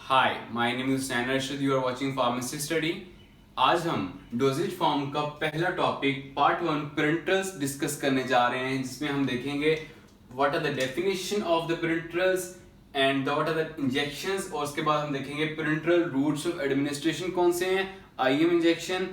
Hi my name is San Arshad, you are watching pharmacy study. आज हम doses form का पहला टॉपिक पार्ट 1 पेरेंटल्स डिस्कस करने जा रहे हैं, जिसमें हम देखेंगे what are the definition of the parentals and what are the injections, और उसके बाद हम देखेंगे पेरेंटल रूट्स ऑफ एडमिनिस्ट्रेशन कौन से हैं, IM injection,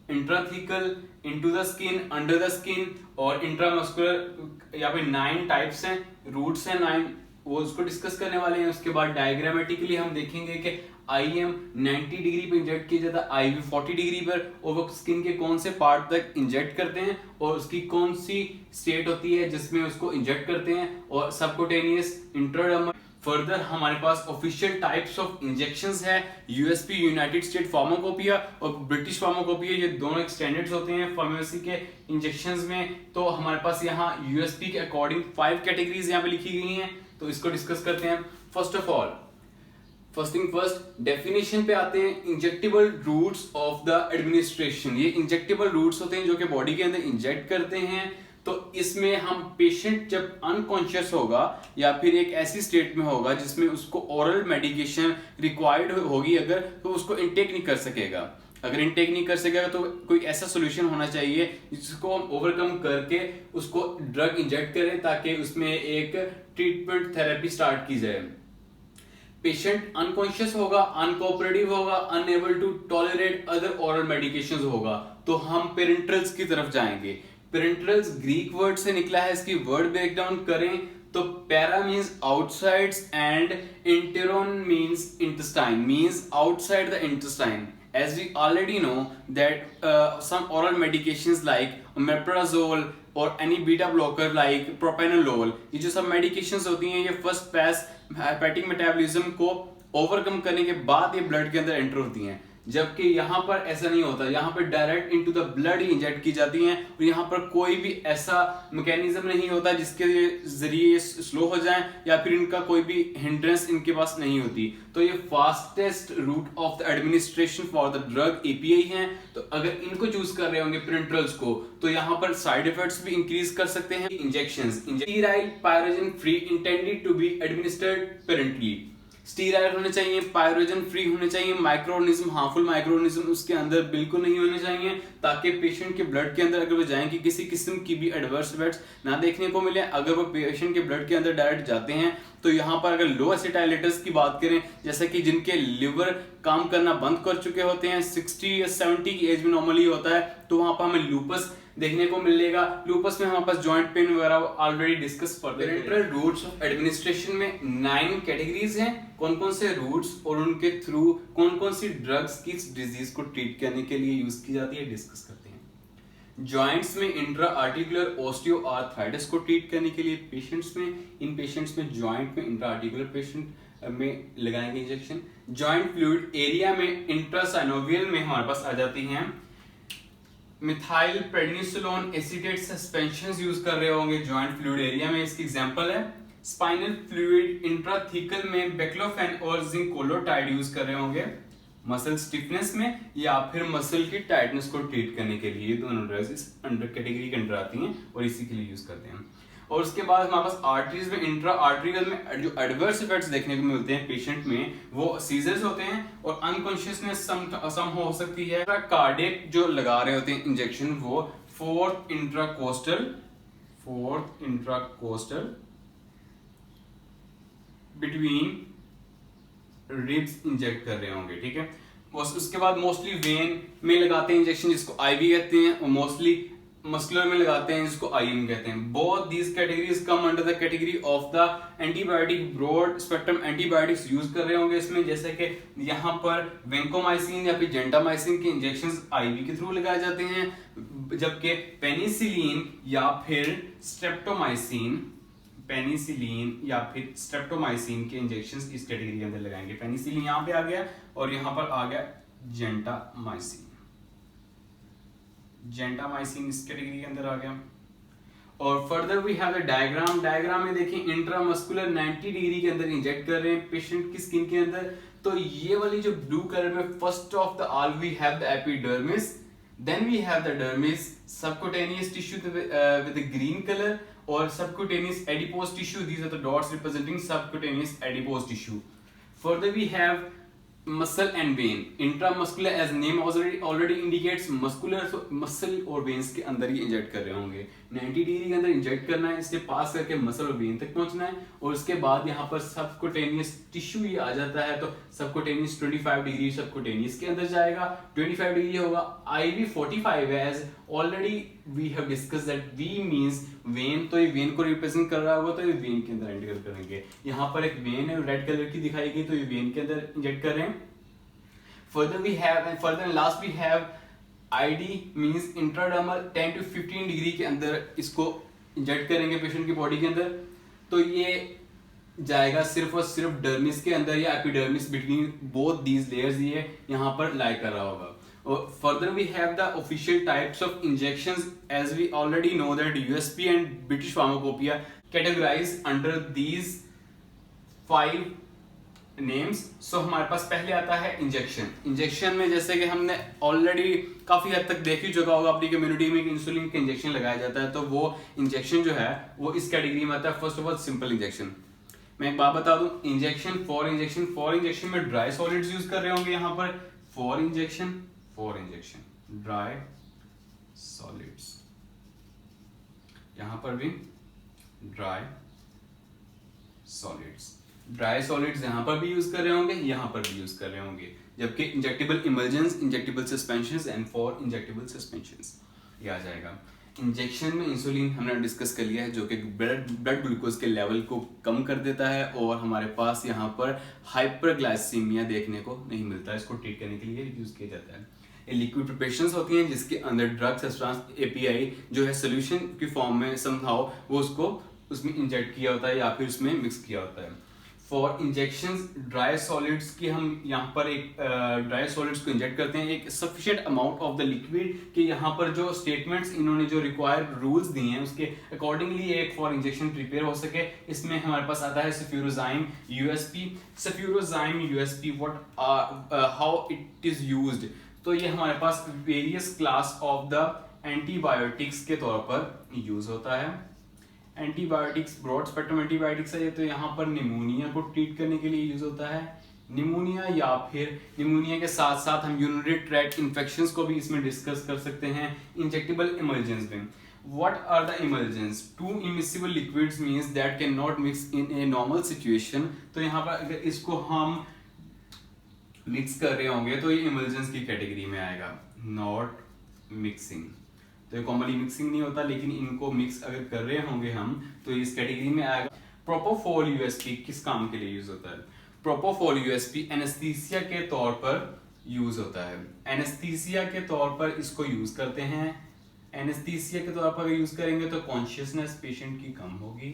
intrathecal, into the skin, under the skin और इंट्रामस्कुलर। यहाँ पे 9 टाइप्स हैं, रूट्स हैं 9, वो उसको डिस्कस करने वाले हैं। उसके बाद डायग्रामेटिकली हम देखेंगे कि आईएम 90 डिग्री पे इंजेक्ट किया जाता है, आईवी 40 डिग्री पर, और वो स्किन के कौन से पार्ट तक इंजेक्ट करते हैं और उसकी कौन सी स्टेट होती है जिसमें उसको इंजेक्ट करते हैं, और सबकुटेनियस, इंट्राडर्मल। फर्दर हमारे पास ऑफिशियल टाइप्स ऑफ इंजेक्शंस है, यूएसपी यूनाइटेड स्टेट फार्माकोपिया और ब्रिटिश फार्माकोपिया, ये दोनों एक स्टैंडर्ड्स होते हैं फार्मेसी के इंजेक्शंस में। तो हमारे पास यहाँ यूएसपी के अकॉर्डिंग 5 कैटेगरीज यहाँ पे लिखी गई हैं, तो इसको डिस्कस करते हैं। First of all, first thing first, definition पे आते हैं। Injectable routes of the administration, ये इंजेक्टेबल रूट्स होते हैं जो कि बॉडी के अंदर इंजेक्ट करते हैं। तो इसमें हम पेशेंट जब अनकॉन्शियस होगा या फिर एक ऐसी स्टेट में होगा जिसमें उसको ओरल मेडिकेशन रिक्वायर्ड होगी अगर, तो उसको इनटेक नहीं कर सकेगा। अगर इनटेक नहीं कर सकेगा तो कोई ऐसा सोल्यूशन होना चाहिए जिसको हम ओवरकम करके उसको ड्रग इंजेक्ट करें ताकि उसमें एक ट्रीटमेंट थेरेपी स्टार्ट की जाए। पेशेंट अनकॉन्शियस होगा, अनकोऑपरेटिव होगा, unable to tolerate other oral medications होगा, तो हम पेरेंटल्स की तरफ जाएंगे। पेरेंटल्स ग्रीक वर्ड से निकला है, इसकी वर्ड ब्रेकडाउन करें तो para means outsides and enteron means intestine, means outside the intestine. As we already know that some oral medications like omeprazole or any beta blocker like propranolol, ये जो सब medications होती हैं ये फर्स्ट पास हेपेटिक मेटाबॉलिज्म को overcome करने के बाद ये ब्लड के अंदर एंटर होती हैं, जबकि यहाँ पर ऐसा नहीं होता। यहाँ पर direct into the blood he inject की जाती हैं और यहाँ पर कोई भी ऐसा मैकेनिज्म नहीं होता जिसके जरिए स्लो हो जाएं या फिर इनका कोई भी हिंड्रेंस इनके पास नहीं होती। तो ये fastest route of the administration for the drug API हैं। तो अगर इनको चूज कर रहे होंगे पेरेंटल्स को, तो यहाँ पर साइड इफेक्ट्स भी इंक्रीज कर सकते हैं। Injections, sterile pyrogen free intended to be administered parentally. Steroid होने चाहिए, पायरोजन फ्री होने चाहिए, micro organism, harmful micro organism उसके अंदर बिल्कुल नहीं होने चाहिए, ताकि पेशेंट के ब्लड के अंदर अगर वो जाएंगे किसी किस्म की भी एडवर्स इफेक्ट्स ना देखने को मिले। अगर वो पेशेंट के ब्लड के अंदर डायरेक्ट जाते हैं तो यहाँ पर अगर लो एसिटाइलेटस की बात करें, जैसे कि जिनके लिवर काम करना बंद कर चुके होते हैं, 60 या 70 की एज में नॉर्मली होता है, तो वहां पर हमें लूपस देखने को मिलेगा। लूपस में हमारे पास जॉइंट पेन वगैरह ऑलरेडी डिस्कस कर रहे हैं। पेरेंटल रूट्स ऑफ एडमिनिस्ट्रेशन में 9 कैटेगरीज हैं। कौन कौन से रूट्स और उनके थ्रू कौन कौन सी ड्रग्स किस डिजीज को ट्रीट करने के लिए यूज की जाती है, डिस्कस करते हैं। जॉइंट्स में इंट्रा आर्टिकुलर ऑस्टियोआर्थराइटिस को ट्रीट करने के लिए पेशेंट्स में, इन पेशेंट्स में जॉइंट में इंट्रा आर्टिकुलर पेशेंट में लगाएंगे इंजेक्शन। जॉइंट फ्लूइड एरिया में इंट्रासाइनोवियल में हमारे पास आ जाती हैं methyl prednisolone acetate suspensions use कर रहे होंगे जॉइंट फ्लूइड एरिया में। इसकी एग्जांपल है स्पाइनल फ्लूइड इंट्राथीकल में बेक्लोफेन और जिंकोलोटाइड यूज कर रहे होंगे मसल स्टिफनेस में या फिर मसल की टाइटनेस को ट्रीट करने के लिए। दोनों ड्रग्स इस अंडर कैटेगरी के अंडर आती हैं और इसी के लिए यूज करते हैं। और उसके बाद हमारे पास आर्टरीज में, इंट्रा आर्टरियल में जो एडवर्स इफेक्ट्स देखने को मिलते हैं पेशेंट में, वो सीजर्स होते हैं और अनकॉन्शियसनेस सम हो सकती है। कार्डियक जो लगा रहे होते हैं इंजेक्शन, वो फोर्थ इंट्राकोस्टल बिटवीन रिब्स इंजेक्ट कर रहे होंगे, ठीक है। उसके बाद मोस्टली वेन में लगाते हैं इंजेक्शन जिसको आईवी कहते हैं, और मोस्टली मस्कुलर में लगाते हैं जिसको आईएम कहते हैं। Both these categories come under the category of the antibiotic, broad spectrum antibiotics use कर रहे होंगे इसमें, जैसे कि यहाँ पर वेंकोमाइसिन या फिर जेंटामाइसिन के इंजेक्शंस आईवी के थ्रू लगाए जाते हैं, जबकि पेनिसिलिन या फिर स्ट्रेप्टोमाइसिन के इंजेक्शंस इस कैटेगरी के अंदर लगाएंगे। पेनिसिलिन यहाँ पे आ गया और यहाँ पर आ गया जेंटामाइसिन इस कैटेगरी के अंदर आ गया। और further we have the diagram में देखें इंट्रामस्कुलर 90 डिग्री के अंदर इंजेक्ट कर रहे हैं पेशेंट की स्किन के अंदर। तो ये वाली जो ब्लू कलर में first of the all we have the epidermis, then we have the dermis, subcutaneous tissue with the green colour और subcutaneous adipose tissue. These are the dots representing subcutaneous adipose tissue. Further we have muscle and vein, intramuscular as name already indicates, muscular muscle और veins के अंदर ही inject कर रहे होंगे। 90 degree के अंदर inject करना है, इसके पास करके मसल और वेन तक पहुंचना है, और उसके बाद यहाँ पर सबकुटेनियस टिश्यू ही आ जाता है, तो सबकुटेनियस 25 डिग्री सबकुटेनियस के अंदर जाएगा, 25 डिग्री होगा। IV 45 as already we have discuss that V means vein, तो ये वेन को रिप्रेजेंट कर रहा होगा, तो ये वेन के अंदर एंटर करेंगे। यहाँ पर एक वेन है रेड कलर की दिखाई गई, तो ये वेन के अंदर इंजेक्ट कर रहे हैं। further and last we have ID means intradermal 10 to 15 degree के अंदर इसको इंजेक्ट करेंगे पेशेंट की बॉडी के अंदर, तो ये जाएगा सिर्फ और सिर्फ डर्मिस के अंदर या epidermis, between both these layers ये यहाँ पर लाई कर रहा होगा। और further we have the official types of injections as we already know that USP and British pharmacopoeia categorise under these 5 names. So हमारे पास पहले आता है इंजेक्शन में जैसे कि हमने ऑलरेडी काफी हद तक देख ही चुका होगा अपनी कम्युनिटी में कि इंसुलिन का इंजेक्शन लगाया जाता है, तो वो इंजेक्शन जो है वो इस कैटेगरी में आता है। First of all simple injection, मैं एक बात बता दूं, फॉर इंजेक्शन में ड्राई सॉलिड्स यूज कर रहे होंगे यहाँ पर, फॉर इंजेक्शन ड्राई सॉलिड्स, यहाँ पर भी ड्राई सॉलिड्स यहाँ पर भी यूज कर रहे होंगे, यहाँ पर भी यूज कर रहे होंगे, जबकि injectable emulsions, injectable suspensions and for injectable suspensions ये आ जाएगा। इंजेक्शन में इंसुलिन हमने डिस्कस कर लिया है, जो कि ब्लड ग्लूकोज के लेवल को कम कर देता है, और हमारे पास यहाँ पर हाइपरग्लाइसीमिया देखने को नहीं मिलता है, इसको ट्रीट करने के लिए यूज किया जाता है। ये लिक्विड प्रिपरेशंस होती हैं जिसके अंदर ड्रग सब्सटेंस API जो है सोल्यूशन की फॉर्म में समहाउ वो उसको उसमें इंजेक्ट किया होता है या फिर उसमें मिक्स किया होता है। फॉर इंजेक्शंस ड्राई सॉलिड्स की हम यहाँ पर एक ड्राई सॉलिड्स को इंजेक्ट करते हैं एक sufficient amount of the liquid कि यहाँ पर जो स्टेटमेंट्स इन्होंने जो रिक्वायर्ड रूल्स दिए हैं उसके अकॉर्डिंगली एक फॉर इंजेक्शन प्रिपेयर हो सके। इसमें हमारे पास आता है cefuroxime USP what how it is used. तो ये हमारे पास various class of the antibiotics के तौर पर यूज होता है। एंटीबायोटिक्स ब्रॉड स्पेक्ट्रम एंटीबायोटिक्स है, तो यहाँ पर निमोनिया को ट्रीट करने के लिए यूज होता है। निमोनिया या फिर निमोनिया के साथ साथ हम यूरिनरी ट्रैक्ट इन्फेक्शंस को भी इसमें डिस्कस कर सकते हैं। इंजेक्टेबल इमल्जेंस में What are the emulsions? Two immiscible liquids means that cannot mix in a normal situation। तो यहाँ पर अगर इसको हम मिक्स कर रहे होंगे तो ये emulsions की कैटेगरी में आएगा। Not mixing, तो ये कॉमनली मिक्सिंग नहीं होता, लेकिन इनको मिक्स अगर कर रहे होंगे हम तो इस कैटेगरी में आएगा। प्रोपोफॉल USP किस काम के लिए यूज होता है? प्रोपोफॉल USP एनेस्थीसिया के तौर पर यूज होता है। एनेस्थीसिया के तौर पर इसको यूज करते हैं। एनेस्थीसिया के तौर पर यूज करेंगे तो कॉन्शियसनेस पेशेंट की कम होगी,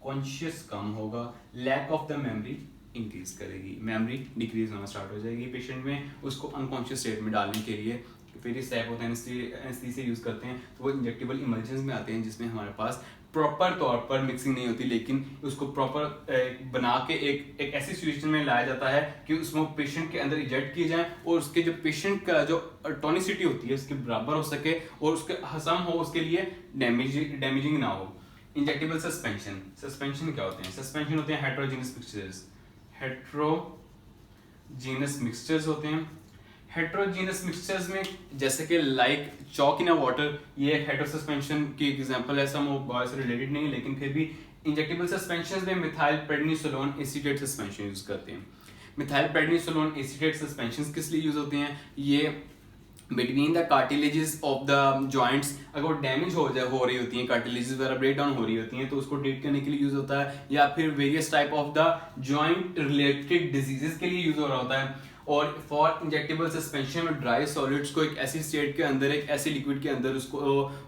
कॉन्शियस कम होगा, lack of the memory increase करेगी, मेमोरी डिक्रीज होना स्टार्ट हो जाएगी पेशेंट में, उसको अनकॉन्शियस स्टेट में डालने के लिए फिर इस टाइप ऑफ एनेस्थीसिया यूज करते हैं। तो वो इंजेक्टेबल इमल्जेंस में आते हैं जिसमें हमारे पास प्रॉपर तौर पर मिक्सिंग नहीं होती, लेकिन उसको प्रॉपर बना के एक ऐसी सिचुएशन में लाया जाता है कि उसमें पेशेंट के अंदर इंजेक्ट किए जाए और उसके जो पेशेंट का जो टॉनिसिटी होती है उसके बराबर हो सके और उसके हसम हो, उसके लिए डैमेजिंग ना हो। इंजेक्टेबल सस्पेंशन क्या होते हैं? सस्पेंशन होते हैं हेट्रोजीनस मिक्सचर्स होते हैं। हेट्रोजीनस मिक्सचर्स में जैसे कि लाइक चॉक इन अ वाटर, ये हेट्रो सस्पेंशन की एग्जांपल है, सम वो से रिलेटेड नहीं है लेकिन फिर भी इंजेक्टेबल सस्पेंशंस में methyl prednisolone acetate suspension use करते हैं। मिथाइल प्रेडनिसोलोन एसीटेट सस्पेंशंस किस लिए यूज होते हैं? ये between the cartilages of the joints अगर डैमेज हो रही होती हैं, कार्टिलेजेस वगैरह ब्रेक डाउन हो रही होती हैं तो उसको ट्रीट करने के लिए यूज होता है, या फिर various type of the joint related diseases के लिए यूज हो रहा होता है। और फॉर इंजेक्टेबल सस्पेंशन में ड्राई सॉलिड्स को एक ऐसी स्टेट के अंदर, एक ऐसी लिक्विड के अंदर उसको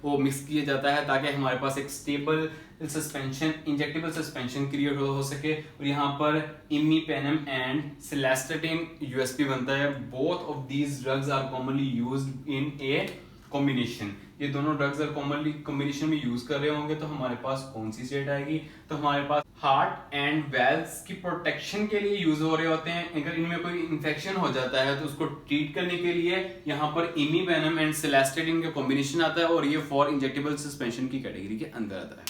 वो मिक्स किया जाता है ताकि हमारे पास एक stable suspension, injectable suspension create हो सके। और यहाँ पर इमीपेनम एंड सिलेस्टेटिन USP बनता है। Both of these drugs are commonly used in a combination. ये दोनों ड्रग्स अगर कॉमनली कॉम्बिनेशन में यूज कर रहे होंगे तो हमारे पास कौन सी स्टेट आएगी? तो हमारे पास हार्ट एंड वेल्स की प्रोटेक्शन के लिए यूज हो रहे होते हैं। अगर इनमें कोई इन्फेक्शन हो जाता है तो उसको ट्रीट करने के लिए यहाँ पर इमीपेनम एंड सिलेस्टेटिन का कॉम्बिनेशन आता है और ये फॉर इंजेक्टेबल सस्पेंशन की कैटेगरी के अंदर आता है।